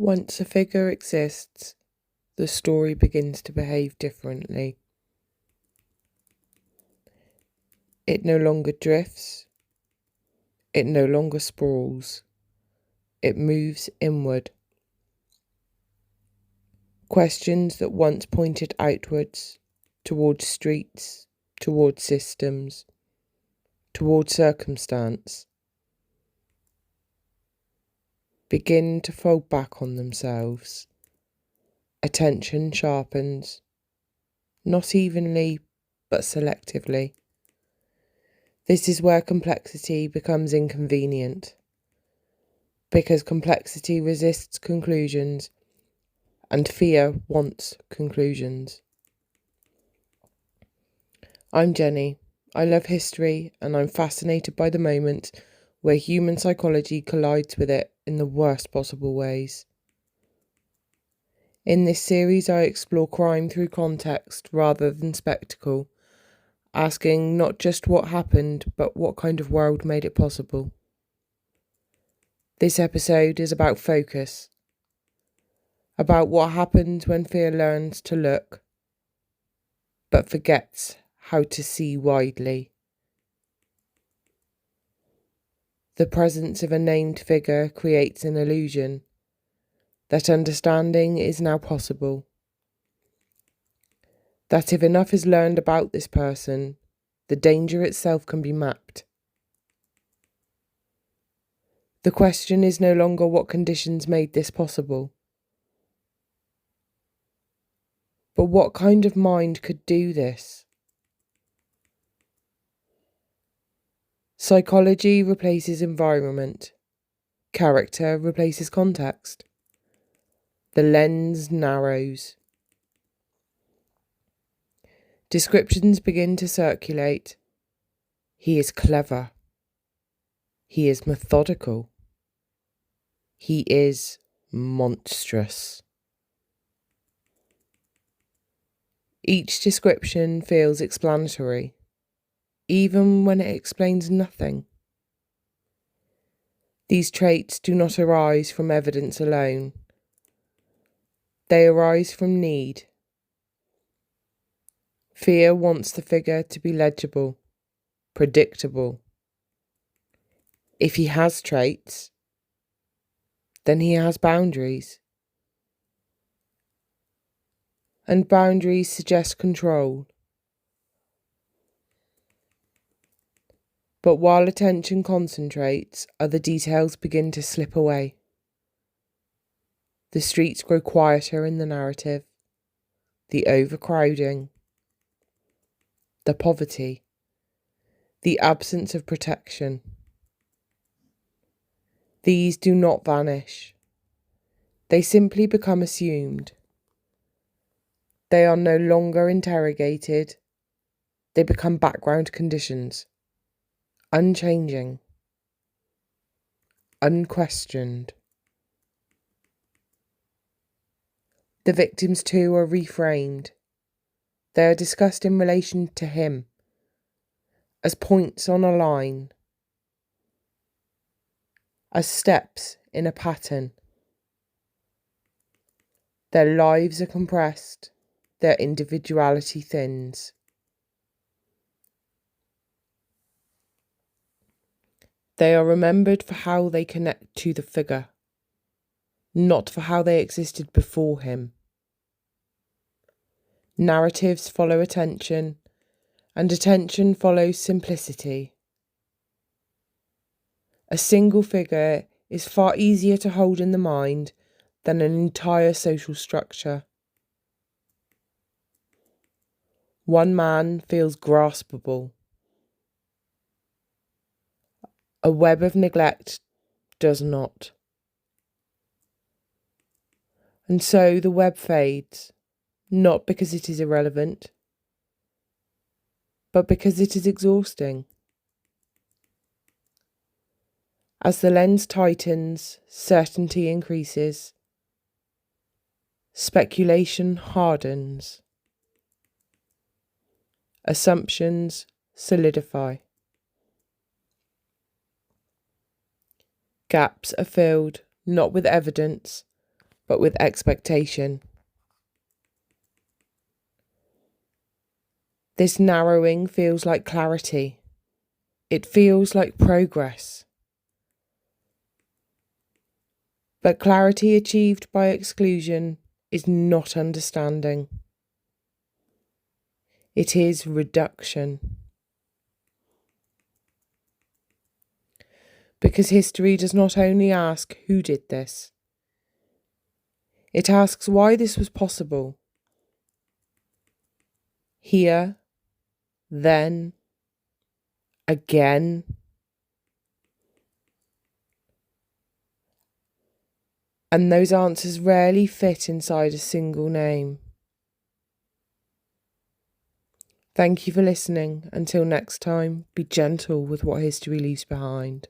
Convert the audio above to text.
Once a figure exists, the story begins to behave differently. It no longer drifts. It no longer sprawls. It moves inward. Questions that once pointed outwards, towards streets, towards systems, towards circumstance, begin to fold back on themselves. Attention sharpens, not evenly, but selectively. This is where complexity becomes inconvenient, because complexity resists conclusions, and fear wants conclusions. I'm Jenny. I love history, and I'm fascinated by the moment where human psychology collides with it in the worst possible ways. In this series, I explore crime through context rather than spectacle, asking not just what happened, but what kind of world made it possible. This episode is about focus, about what happens when fear learns to look, but forgets how to see widely. The presence of a named figure creates an illusion that understanding is now possible. That if enough is learned about this person, the danger itself can be mapped. The question is no longer what conditions made this possible, but what kind of mind could do this? Psychology replaces environment. Character replaces context. The lens narrows. Descriptions begin to circulate. He is clever. He is methodical. He is monstrous. Each description feels explanatory, even when it explains nothing. These traits do not arise from evidence alone. They arise from need. Fear wants the figure to be legible, predictable. If he has traits, then he has boundaries. And boundaries suggest control. But while attention concentrates, other details begin to slip away. The streets grow quieter in the narrative, the overcrowding, the poverty, the absence of protection. These do not vanish. They simply become assumed. They are no longer interrogated. They become background conditions, unchanging, unquestioned. The victims too are reframed. They are discussed in relation to him, as points on a line, as steps in a pattern. Their lives are compressed, their individuality thins. They are remembered for how they connect to the figure, not for how they existed before him. Narratives follow attention, and attention follows simplicity. A single figure is far easier to hold in the mind than an entire social structure. One man feels graspable. A web of neglect does not. And so the web fades, not because it is irrelevant, but because it is exhausting. As the lens tightens, certainty increases. Speculation hardens. Assumptions solidify. Gaps are filled not with evidence, but with expectation. This narrowing feels like clarity. It feels like progress. But clarity achieved by exclusion is not understanding. It is reduction. Because history does not only ask who did this, it asks why this was possible. Here, then, again. And those answers rarely fit inside a single name. Thank you for listening. Until next time, be gentle with what history leaves behind.